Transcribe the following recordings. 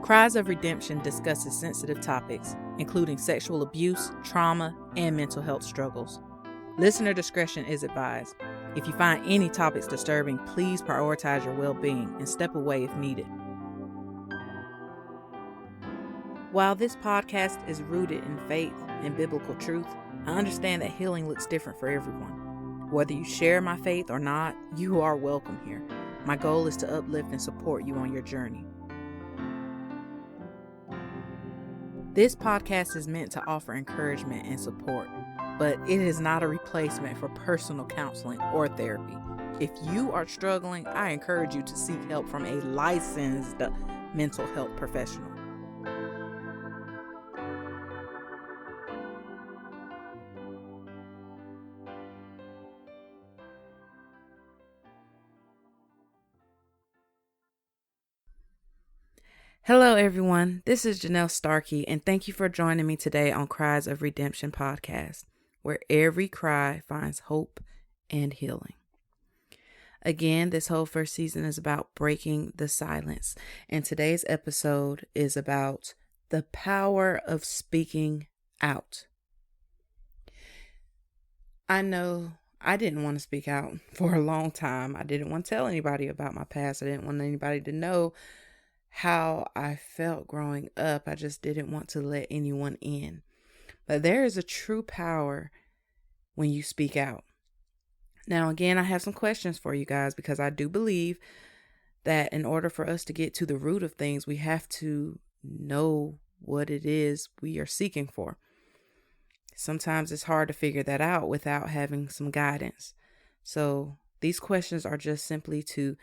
Cries of Redemption discusses sensitive topics, including sexual abuse, trauma, and mental health struggles. Listener discretion is advised. If you find any topics disturbing, please prioritize your well-being and step away if needed. While this podcast is rooted in faith and biblical truth, I understand that healing looks different for everyone. Whether you share my faith or not, you are welcome here. My goal is to uplift and support you on your journey. This podcast is meant to offer encouragement and support, but it is not a replacement for personal counseling or therapy. If you are struggling, I encourage you to seek help from a licensed mental health professional. Hello, everyone. This is Janelle Starkey, and thank you for joining me today on Cries of Redemption podcast, where every cry finds hope and healing. Again, this whole first season is about breaking the silence, and today's episode is about the power of speaking out. I know I didn't want to speak out for a long time. I didn't want to tell anybody about my past. I didn't want anybody to know how I felt growing up. I just didn't want to let anyone in. But there is a true power when you speak out. Now, again, I have some questions for you guys because I do believe that in order for us to get to the root of things, we have to know what it is we are seeking for. Sometimes it's hard to figure that out without having some guidance. So these questions are just simply to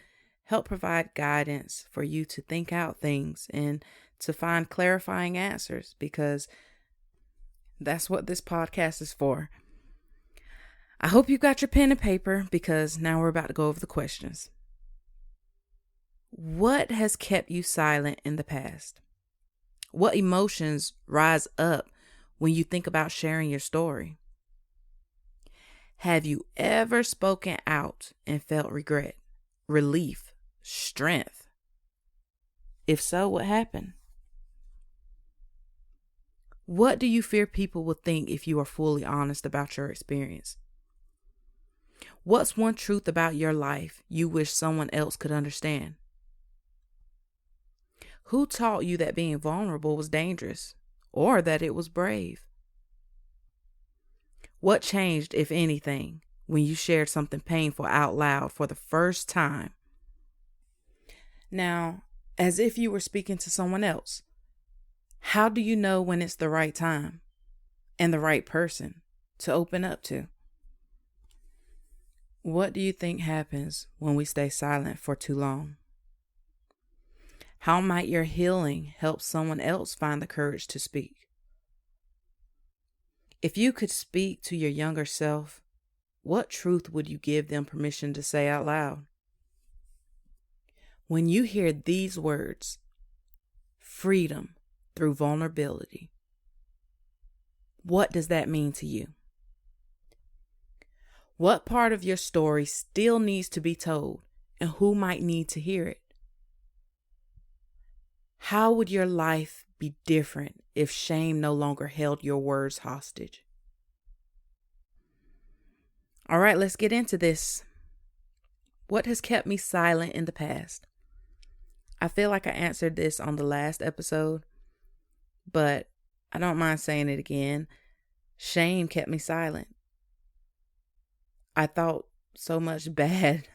help provide guidance for you to think out things and to find clarifying answers, because that's what this podcast is for. I hope you got your pen and paper, because now we're about to go over the questions. What has kept you silent in the past? What emotions rise up when you think about sharing your story? Have you ever spoken out and felt regret, relief, strength? If so, what happened? What do you fear people will think if you are fully honest about your experience? What's one truth about your life you wish someone else could understand? Who taught you that being vulnerable was dangerous or that it was brave? What changed, if anything, when you shared something painful out loud for the first time? Now, as if you were speaking to someone else, how do you know when it's the right time and the right person to open up to? What do you think happens when we stay silent for too long? How might your healing help someone else find the courage to speak? If you could speak to your younger self, what truth would you give them permission to say out loud? When you hear these words, freedom through vulnerability, what does that mean to you? What part of your story still needs to be told, and who might need to hear it? How would your life be different if shame no longer held your words hostage? All right, let's get into this. What has kept me silent in the past? I feel like I answered this on the last episode, but I don't mind saying it again. Shame kept me silent. I thought so much bad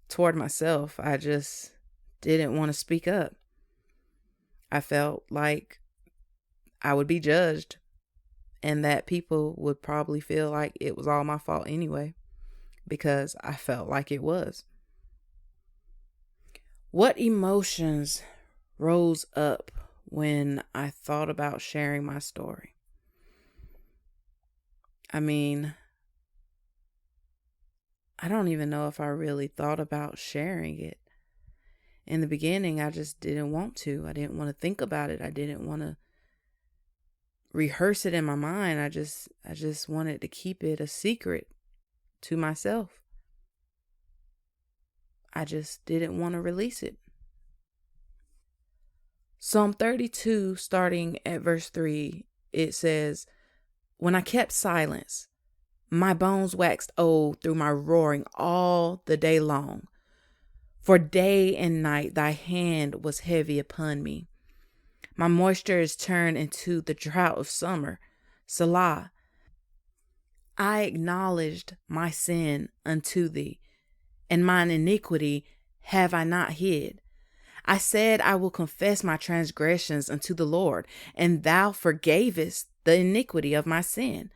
toward myself. I just didn't want to speak up. I felt like I would be judged and that people would probably feel like it was all my fault anyway, because I felt like it was. What emotions rose up when I thought about sharing my story? I mean, I don't even know if I really thought about sharing it. In the beginning, I just didn't want to. I didn't want to think about it. I didn't want to rehearse it in my mind. I just wanted to keep it a secret to myself. I just didn't want to release it. Psalm 32, starting at verse 3, it says, "When I kept silence, my bones waxed old through my roaring all the day long. For day and night thy hand was heavy upon me. My moisture is turned into the drought of summer. Selah. I acknowledged my sin unto thee, and mine iniquity have I not hid. I said, I will confess my transgressions unto the Lord, and thou forgavest the iniquity of my sin.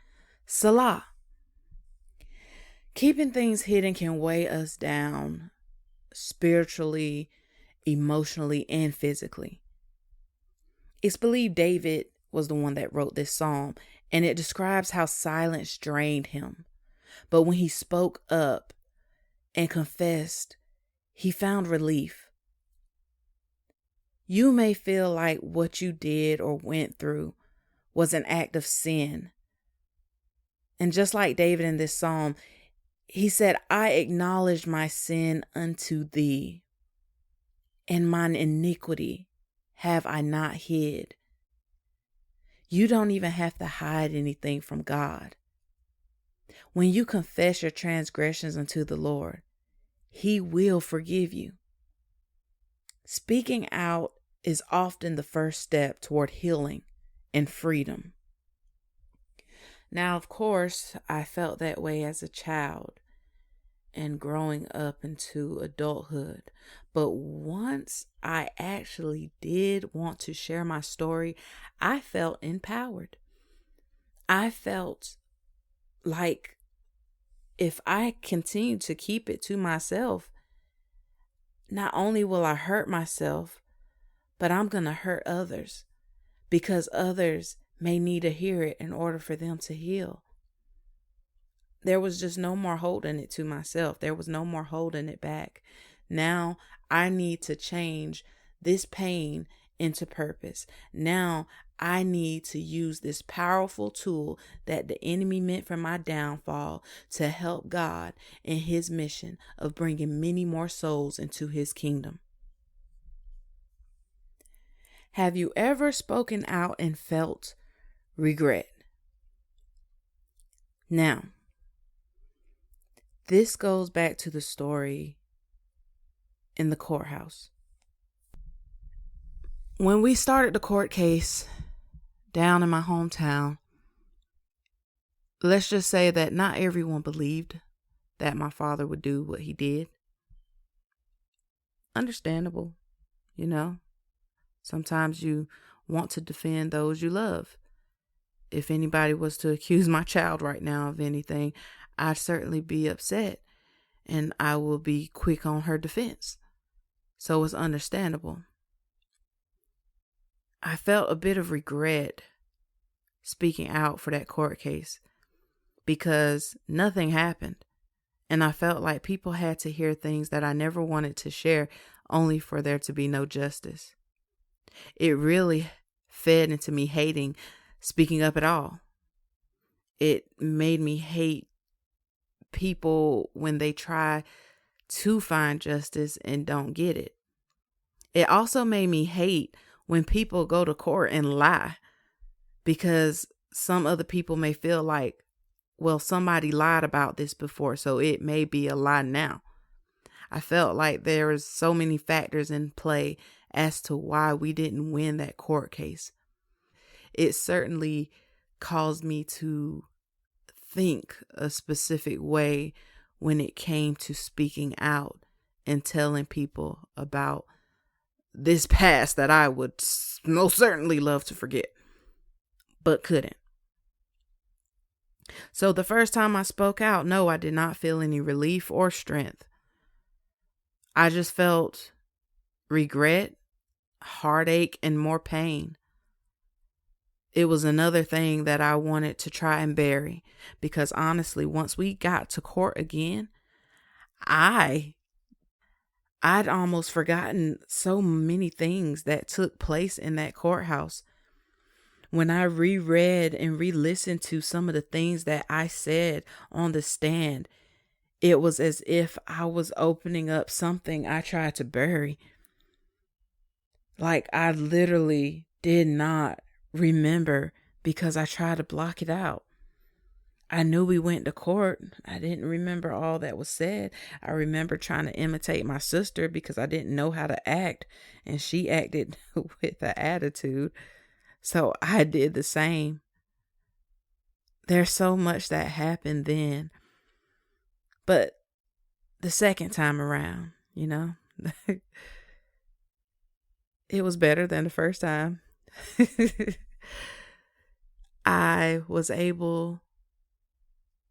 Selah." Keeping things hidden can weigh us down spiritually, emotionally, and physically. It's believed David was the one that wrote this psalm, and it describes how silence drained him. But when he spoke up and confessed, he found relief. You may feel like what you did or went through was an act of sin. And just like David in this psalm, he said, I acknowledge my sin unto thee, and mine iniquity have I not hid. You don't even have to hide anything from God. When you confess your transgressions unto the Lord, He will forgive you. Speaking out is often the first step toward healing and freedom. Now, of course, I felt that way as a child and growing up into adulthood. But once I actually did want to share my story, I felt empowered. I felt like if I continue to keep it to myself, not only will I hurt myself, but I'm going to hurt others, because others may need to hear it in order for them to heal. There was just no more holding it to myself. There was no more holding it back. Now I need to change this pain into purpose. Now I need to use this powerful tool that the enemy meant for my downfall to help God in His mission of bringing many more souls into His kingdom. Have you ever spoken out and felt regret? Now, this goes back to the story in the courthouse. When we started the court case down in my hometown, let's just say that not everyone believed that my father would do what he did. Understandable, you know. Sometimes you want to defend those you love. If anybody was to accuse my child right now of anything, I'd certainly be upset, and I will be quick on her defense. So it's understandable. I felt a bit of regret speaking out for that court case because nothing happened. And I felt like people had to hear things that I never wanted to share, only for there to be no justice. It really fed into me hating speaking up at all. It made me hate people when they try to find justice and don't get it. It also made me hate when people go to court and lie, because some other people may feel like, well, somebody lied about this before, so it may be a lie now. I felt like there was so many factors in play as to why we didn't win that court case. It certainly caused me to think a specific way when it came to speaking out and telling people about this past that I would most certainly love to forget, but couldn't. So the first time I spoke out, no, I did not feel any relief or strength. I just felt regret, heartache, and more pain. It was another thing that I wanted to try and bury, because honestly, once we got to court again, I'd almost forgotten so many things that took place in that courthouse. When I reread and re-listened to some of the things that I said on the stand, it was as if I was opening up something I tried to bury. Like, I literally did not remember because I tried to block it out. I knew we went to court. I didn't remember all that was said. I remember trying to imitate my sister because I didn't know how to act, and she acted with an attitude. So I did the same. There's so much that happened then. But the second time around, it was better than the first time. I was able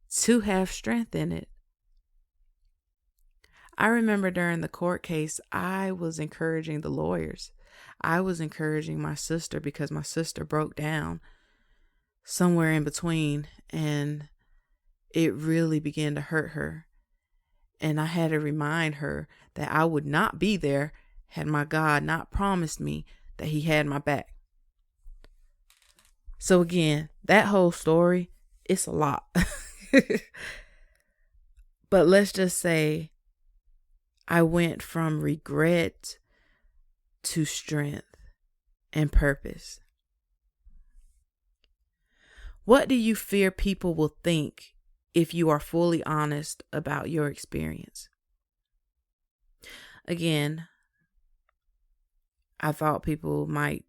to have strength in it. I remember during the court case, I was encouraging the lawyers. I was encouraging my sister because my sister broke down somewhere in between, and it really began to hurt her. And I had to remind her that I would not be there had my God not promised me that he had my back. So again, that whole story, it's a lot. But let's just say I went from regret to strength and purpose. What do you fear people will think if you are fully honest about your experience? Again, I thought people might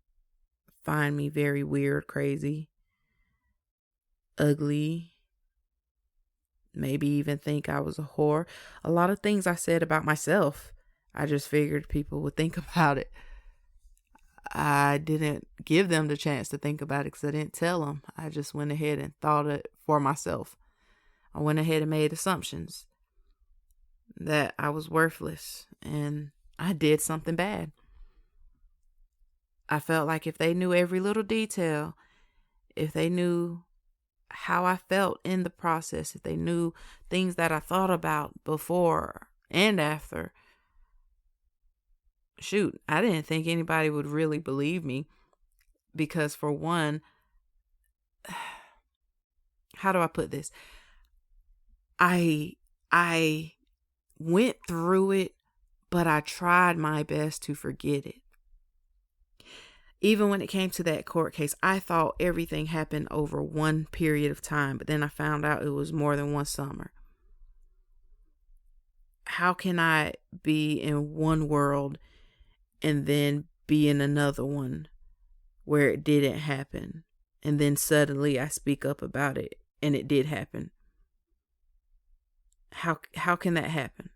find me very weird, crazy, ugly, maybe even think I was a whore. A lot of things I said about myself, I just figured people would think about it. I didn't give them the chance to think about it because I didn't tell them. I just went ahead and thought it for myself. I went ahead and made assumptions that I was worthless and I did something bad. I felt like if they knew every little detail, if they knew how I felt in the process, if they knew things that I thought about before and after, shoot, I didn't think anybody would really believe me because, for one, how do I put this? I went through it, but I tried my best to forget it. Even when it came to that court case, I thought everything happened over one period of time, but then I found out it was more than one summer. How can I be in one world and then be in another one where it didn't happen, and then suddenly I speak up about it and it did happen? How can that happen?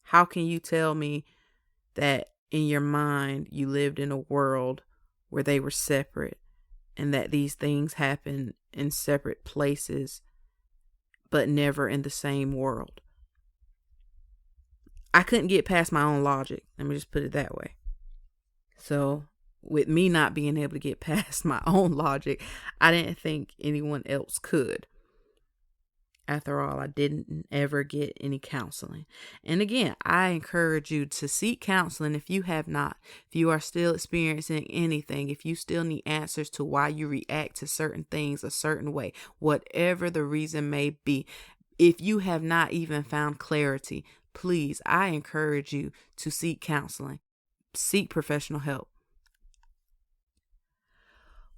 How can you tell me that in your mind you lived in a world where they were separate and that these things happen in separate places but never in the same world? I couldn't get past my own logic. Let me just put it that way. So with me not being able to get past my own logic, I didn't think anyone else could. After all, I didn't ever get any counseling. And again, I encourage you to seek counseling if you have not. If you are still experiencing anything, if you still need answers to why you react to certain things a certain way, whatever the reason may be, if you have not even found clarity, please, I encourage you to seek counseling. Seek professional help.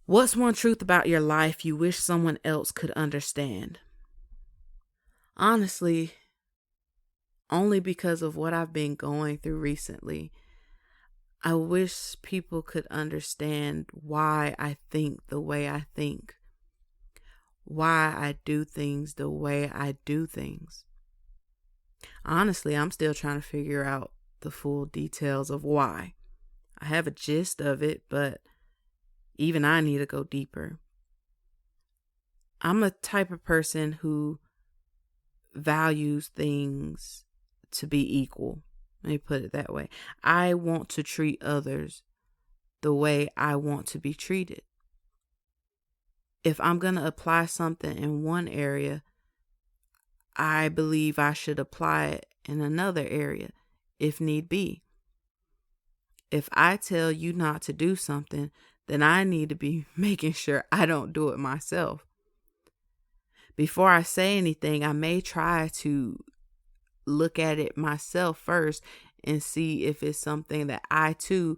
What's one truth about your life you wish someone else could understand? Honestly, only because of what I've been going through recently, I wish people could understand why I think the way I think, why I do things the way I do things. Honestly, I'm still trying to figure out the full details of why. I have a gist of it, but even I need to go deeper. I'm a type of person who values things to be equal. Let me put it that way. I want to treat others the way I want to be treated. If I'm going to apply something in one area, I believe I should apply it in another area if need be. If I tell you not to do something, then I need to be making sure I don't do it myself. Before I say anything, I may try to look at it myself first and see if it's something that I too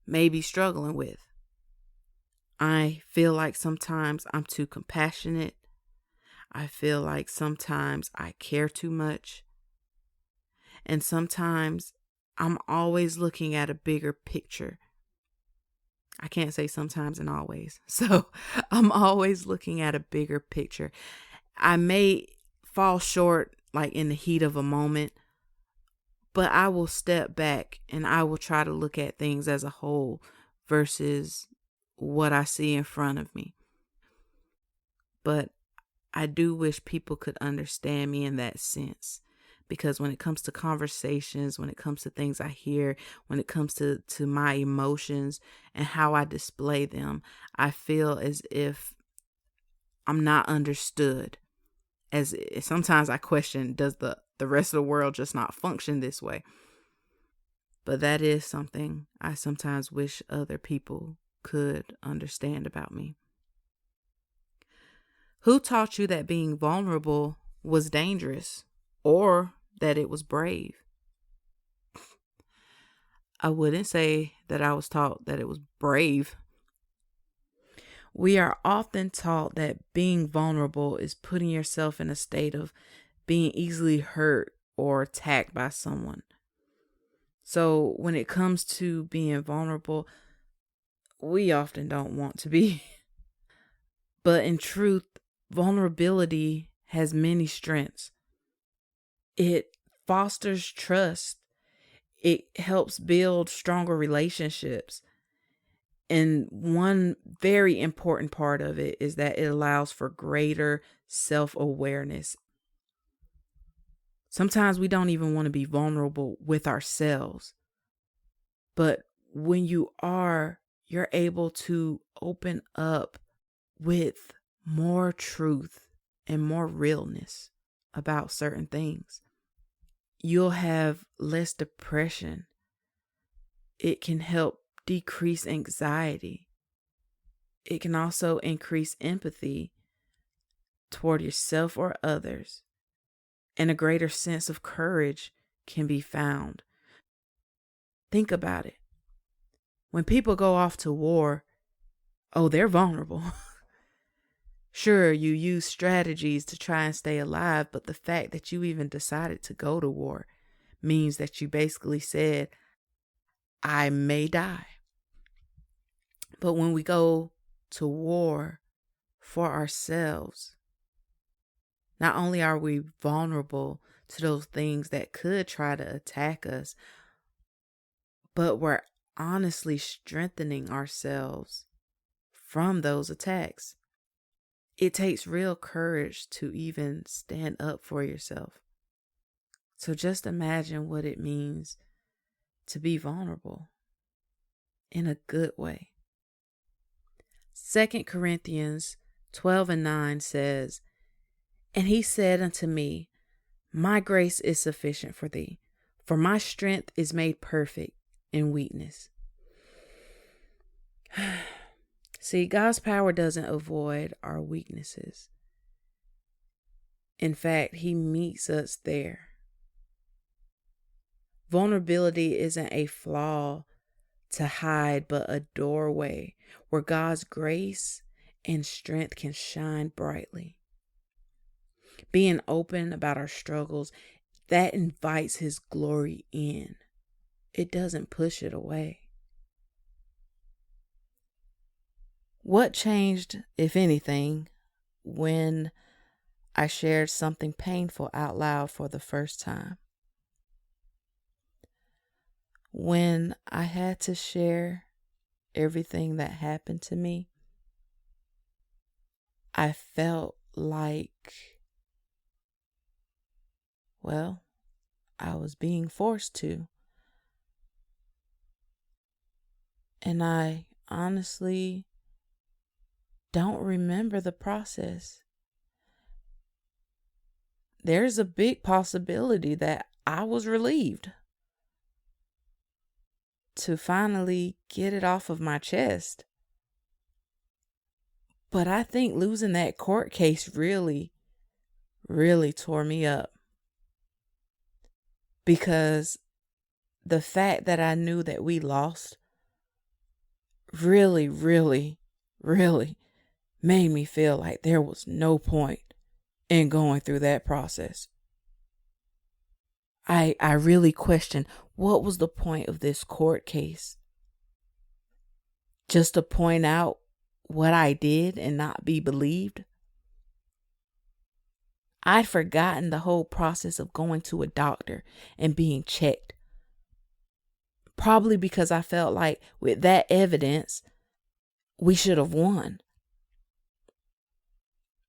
may be struggling with. I feel like sometimes I'm too compassionate. I feel like sometimes I care too much. And sometimes I'm always looking at a bigger picture. I can't say sometimes and always. So I'm always looking at a bigger picture. I may fall short like in the heat of a moment, but I will step back and I will try to look at things as a whole versus what I see in front of me. But I do wish people could understand me in that sense. Because when it comes to conversations, when it comes to things I hear, when it comes to my emotions and how I display them, I feel as if I'm not understood. As sometimes I question, does the rest of the world just not function this way? But that is something I sometimes wish other people could understand about me. Who taught you that being vulnerable was dangerous or that it was brave? I wouldn't say that I was taught that it was brave. We are often taught that being vulnerable is putting yourself in a state of being easily hurt or attacked by someone. So when it comes to being vulnerable, we often don't want to be. But in truth, vulnerability has many strengths. It fosters trust. It helps build stronger relationships. And one very important part of it is that it allows for greater self-awareness. Sometimes we don't even want to be vulnerable with ourselves. But when you are, you're able to open up with more truth and more realness about certain things. You'll have less depression. It can help decrease anxiety. It can also increase empathy toward yourself or others, and a greater sense of courage can be found. Think about it. When people go off to war, they're vulnerable. Sure, you use strategies to try and stay alive, but the fact that you even decided to go to war means that you basically said, I may die. But when we go to war for ourselves, not only are we vulnerable to those things that could try to attack us, but we're honestly strengthening ourselves from those attacks. It takes real courage to even stand up for yourself. So just imagine what it means to be vulnerable in a good way. 2 Corinthians 12:9 says, And he said unto me, My grace is sufficient for thee, for my strength is made perfect in weakness. See, God's power doesn't avoid our weaknesses. In fact, he meets us there. Vulnerability isn't a flaw to hide, but a doorway where God's grace and strength can shine brightly. Being open about our struggles, that invites his glory in. It doesn't push it away. What changed, if anything, when I shared something painful out loud for the first time? When I had to share everything that happened to me, I felt like, I was being forced to. And I honestly don't remember the process. There's a big possibility that I was relieved to finally get it off of my chest. But I think losing that court case really, really tore me up. Because the fact that I knew that we lost really, really, really made me feel like there was no point in going through that process. I really questioned, what was the point of this court case? Just to point out what I did and not be believed? I'd forgotten the whole process of going to a doctor and being checked. Probably because I felt like with that evidence, we should have won.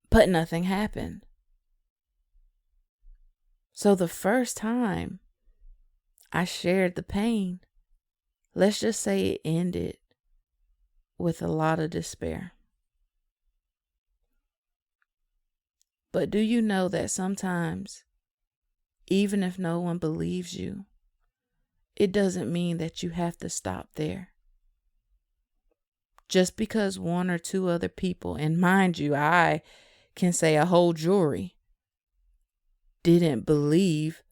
But nothing happened. So the first time I shared the pain, let's just say it ended with a lot of despair. But do you know that sometimes, even if no one believes you, it doesn't mean that you have to stop there. Just because one or two other people, and mind you, I can say a whole jury, didn't believe,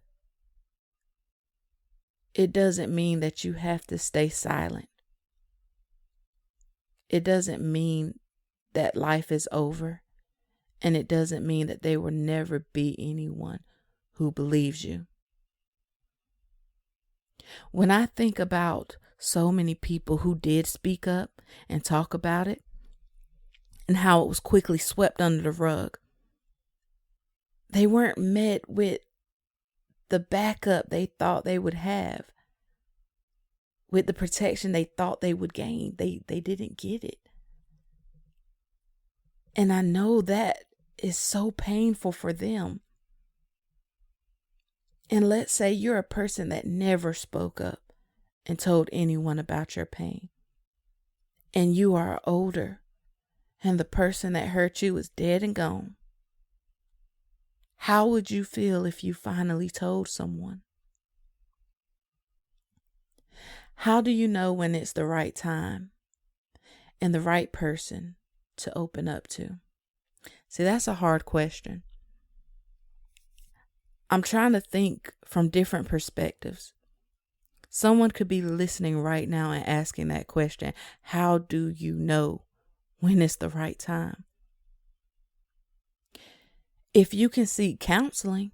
it doesn't mean that you have to stay silent. It doesn't mean that life is over. And it doesn't mean that there will never be anyone who believes you. When I think about so many people who did speak up and talk about it, and how it was quickly swept under the rug, they weren't met with the backup they thought they would have, with the protection they thought they would gain. They didn't get it. And I know that is so painful for them. And let's say you're a person that never spoke up and told anyone about your pain. And you are older, and the person that hurt you is dead and gone. How would you feel if you finally told someone? How do you know when it's the right time and the right person to open up to? See, that's a hard question. I'm trying to think from different perspectives. Someone could be listening right now and asking that question. How do you know when it's the right time? If you can seek counseling,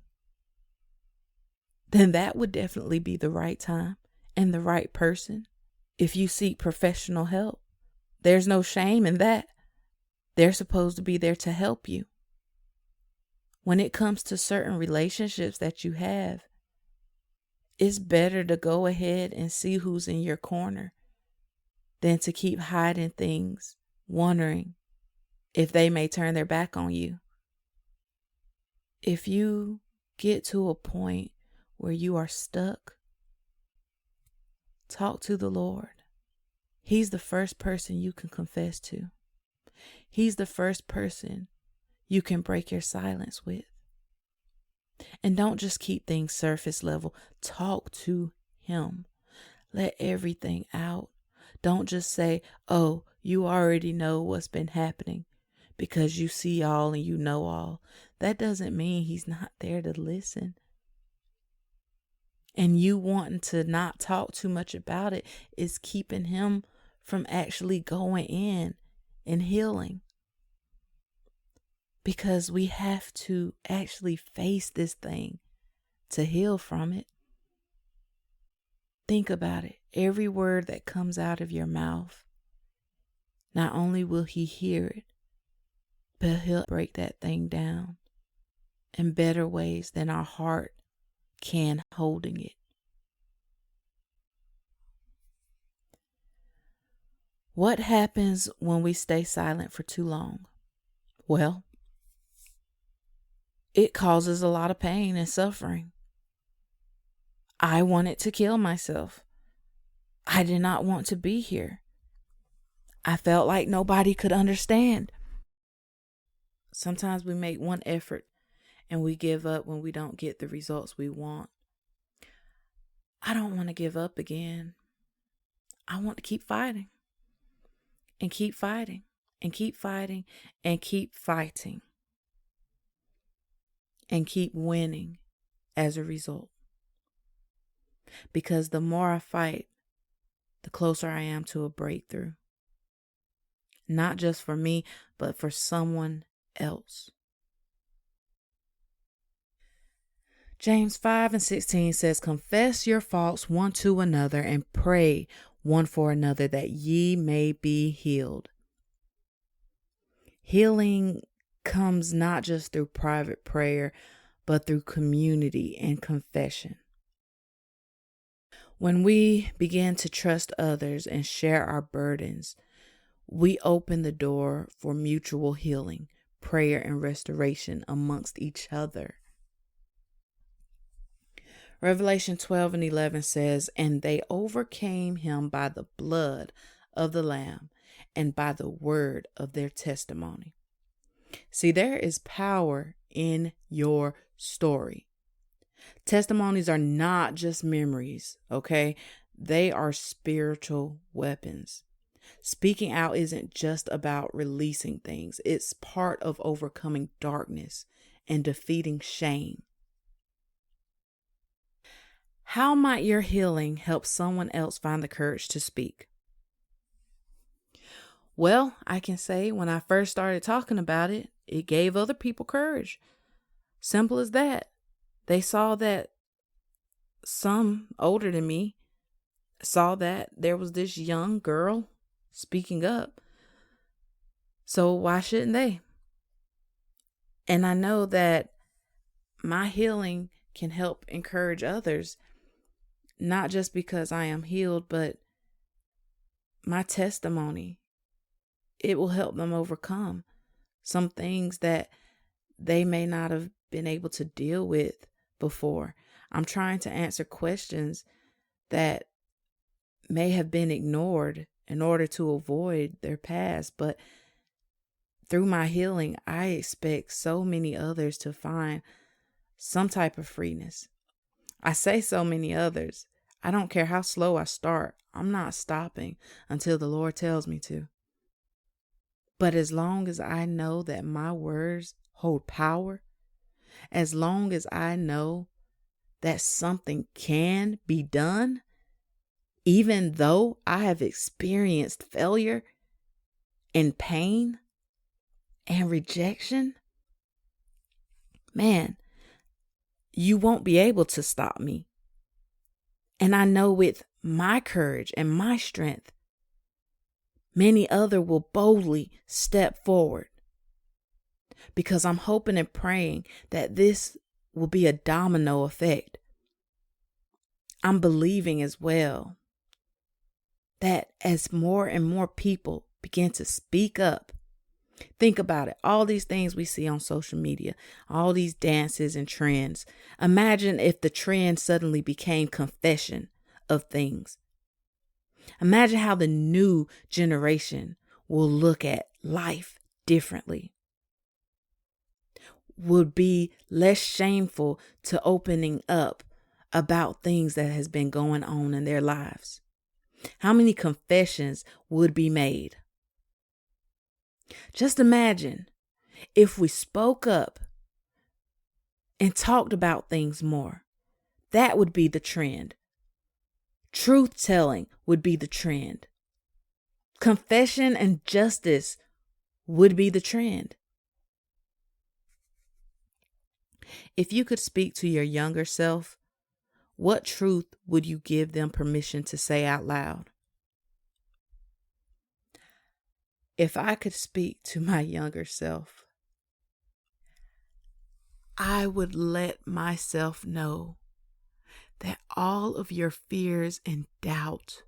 then that would definitely be the right time and the right person. If you seek professional help, there's no shame in that. They're supposed to be there to help you. When it comes to certain relationships that you have, it's better to go ahead and see who's in your corner than to keep hiding things, wondering if they may turn their back on you. If you get to a point where you are stuck, talk to the Lord. He's the first person you can confess to. He's the first person you can break your silence with. And don't just keep things surface level. Talk to Him. Let everything out. Don't just say, oh, you already know what's been happening because you see all and you know all. That doesn't mean He's not there to listen. And you wanting to not talk too much about it is keeping Him from actually going in and healing. Because we have to actually face this thing to heal from it. Think about it. Every word that comes out of your mouth, not only will He hear it, but He'll break that thing down in better ways than our heart can holding it. What happens when we stay silent for too long? Well, it causes a lot of pain and suffering. I wanted to kill myself. I did not want to be here. I felt like nobody could understand. Sometimes we make one effort and we give up when we don't get the results we want. I don't want to give up again. I want to keep fighting and keep fighting and keep fighting and keep fighting and keep winning as a result. Because the more I fight, the closer I am to a breakthrough. not just for me, but for someone else. James 5:16 says, confess your faults one to another and pray one for another that ye may be healed. Healing comes not just through private prayer, but through community and confession. When we begin to trust others and share our burdens, we open the door for mutual healing, prayer, and restoration amongst each other. Revelation 12:11 says, and they overcame him by the blood of the Lamb and by the word of their testimony. See, there is power in your story. Testimonies are not just memories, okay? They are spiritual weapons. Speaking out isn't just about releasing things. It's part of overcoming darkness and defeating shame. How might your healing help someone else find the courage to speak? Well, I can say when I first started talking about it, it gave other people courage. Simple as that. They saw that some older than me saw that there was this young girl speaking up. So why shouldn't they? And I know that my healing can help encourage others, not just because I am healed, but my testimony, it will help them overcome some things that they may not have been able to deal with before. I'm trying to answer questions that may have been ignored in order to avoid their past, but through my healing, I expect so many others to find some type of freeness. I say so many others. I don't care how slow I start. I'm not stopping until the Lord tells me to. But as long as I know that my words hold power, as long as I know that something can be done, even though I have experienced failure and pain and rejection, man, you won't be able to stop me. And I know with my courage and my strength, many others will boldly step forward, because I'm hoping and praying that this will be a domino effect. I'm believing as well that as more and more people begin to speak up, think about it, all these things we see on social media, all these dances and trends. Imagine if the trend suddenly became confession of things. Imagine how the new generation will look at life differently. Would be less shameful to opening up about things that has been going on in their lives. How many confessions would be made? Just imagine if we spoke up and talked about things more. That would be the trend. Truth telling would be the trend. Confession and justice would be the trend. If you could speak to your younger self, what truth would you give them permission to say out loud? If I could speak to my younger self, I would let myself know that all of your fears and doubt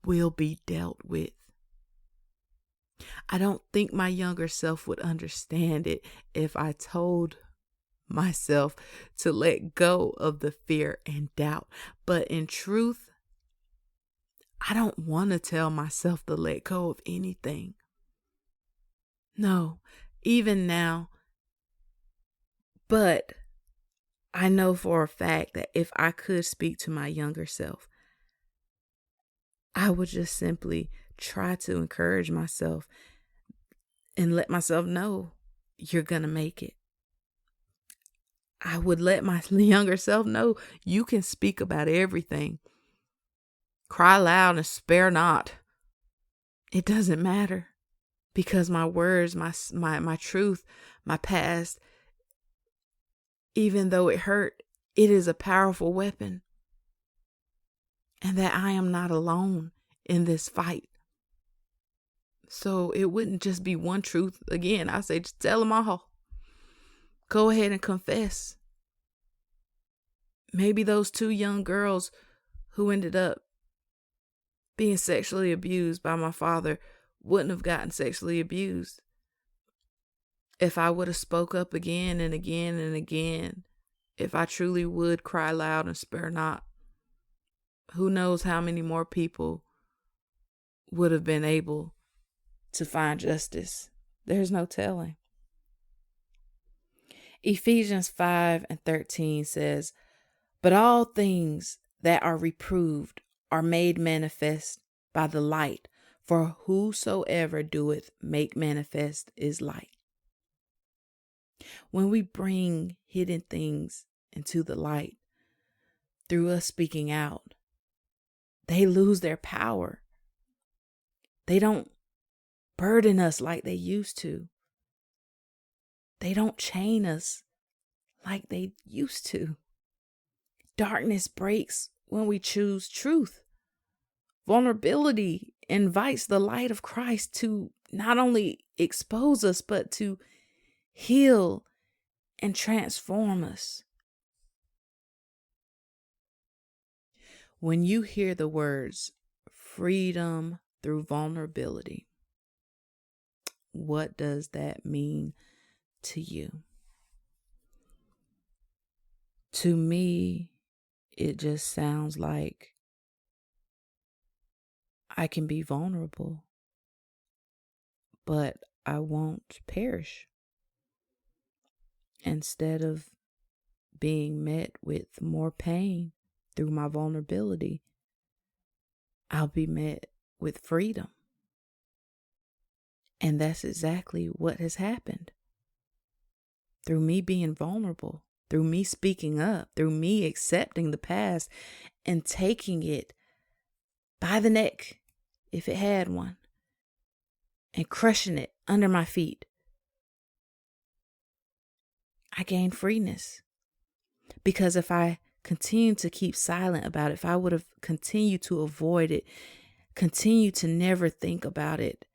will be dealt with. I don't think my younger self would understand it if I told myself to let go of the fear and doubt. But in truth, I don't want to tell myself to let go of anything. No, even now. But I know for a fact that if I could speak to my younger self, I would just simply try to encourage myself and let myself know you're going to make it. I would let my younger self know you can speak about everything. Cry loud and spare not. It doesn't matter, because my words, my truth, my past, even though it hurt, it is a powerful weapon. And that I am not alone in this fight. So it wouldn't just be one truth. Again, I say, just tell them all. Go ahead and confess. Maybe those 2 young girls who ended up being sexually abused by my father wouldn't have gotten sexually abused if I would have spoke up again and again and again. If I truly would cry loud and spare not, who knows how many more people would have been able to find justice. There's no telling. Ephesians 5:13 says, "But all things that are reproved are made manifest by the light, for whosoever doeth make manifest is light." When we bring hidden things into the light through us speaking out, they lose their power. They don't burden us like they used to. They don't chain us like they used to. Darkness breaks when we choose truth. Vulnerability invites the light of Christ to not only expose us, but to heal and transform us. When you hear the words freedom through vulnerability, what does that mean to you? To me, it just sounds like I can be vulnerable, but I won't perish. Instead of being met with more pain through my vulnerability, I'll be met with freedom. And that's exactly what has happened. Through me being vulnerable, through me speaking up, through me accepting the past and taking it by the neck, if it had one, and crushing it under my feet, I gained freeness. Because if I continued to keep silent about it, if I would have continued to avoid it, continue to never think about it,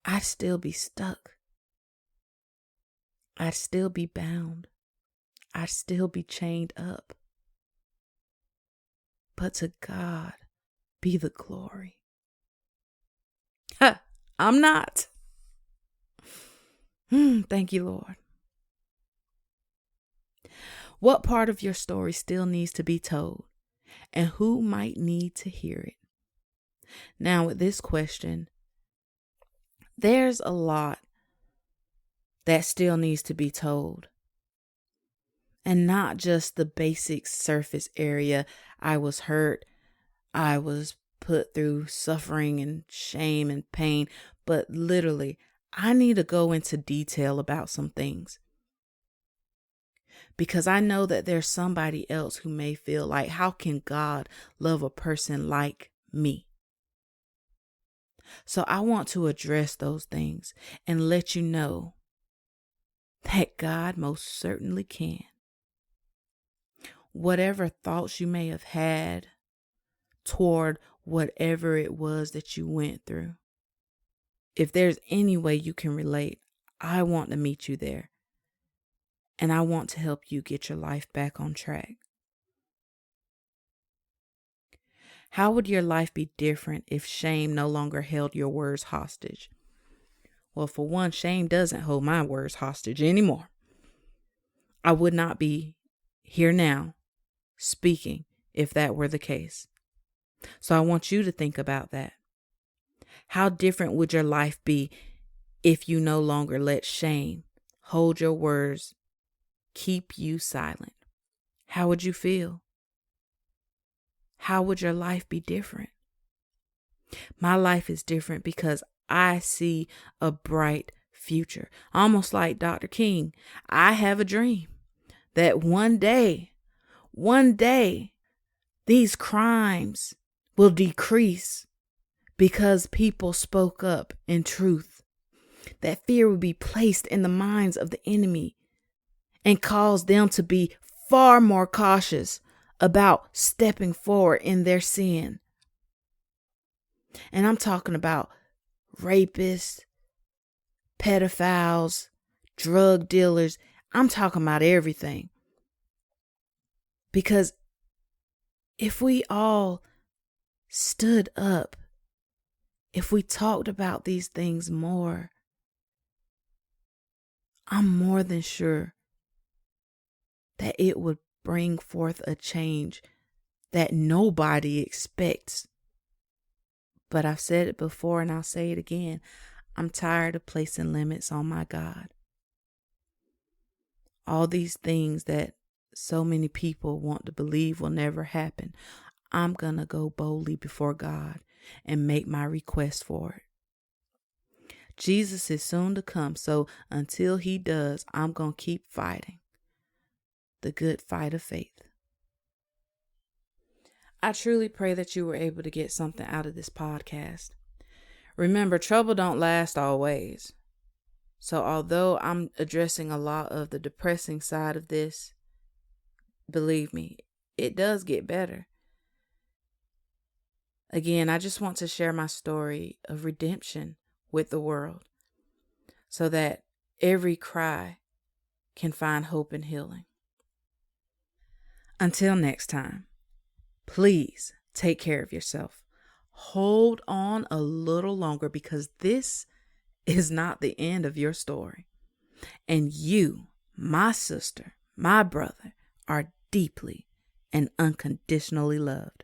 I'd still be stuck. I'd still be bound. I'd still be chained up. But to God be the glory. I'm not. Thank you, Lord. What part of your story still needs to be told, and who might need to hear it? Now, with this question, there's a lot that still needs to be told. And not just the basic surface area. I was hurt. I was put through suffering and shame and pain. But literally, I need to go into detail about some things. Because I know that there's somebody else who may feel like, how can God love a person like me? So I want to address those things and let you know that God most certainly can. Whatever thoughts you may have had toward whatever it was that you went through, if there's any way you can relate, I want to meet you there. And I want to help you get your life back on track. How would your life be different if shame no longer held your words hostage? Well, for one, shame doesn't hold my words hostage anymore. I would not be here now speaking if that were the case. So I want you to think about that. How different would your life be if you no longer let shame hold your words, keep you silent? How would you feel? How would your life be different? My life is different because I see a bright future. Almost like Dr. King, I have a dream that one day, these crimes will decrease because people spoke up in truth. That fear would be placed in the minds of the enemy and cause them to be far more cautious about stepping forward in their sin. And I'm talking about rapists, pedophiles, drug dealers. I'm talking about everything. Because if we all stood up, if we talked about these things more, I'm more than sure that it would bring forth a change that nobody expects. But I've said it before and I'll say it again. I'm tired of placing limits on my God. All these things that so many people want to believe will never happen. I'm going to go boldly before God and make my request for it. Jesus is soon to come, so until he does, I'm going to keep fighting the good fight of faith. I truly pray that you were able to get something out of this podcast. Remember, trouble don't last always. So although I'm addressing a lot of the depressing side of this, believe me, it does get better. Again, I just want to share my story of redemption with the world so that every cry can find hope and healing. Until next time, please take care of yourself. Hold on a little longer because this is not the end of your story. And you, my sister, my brother, are deeply and unconditionally loved.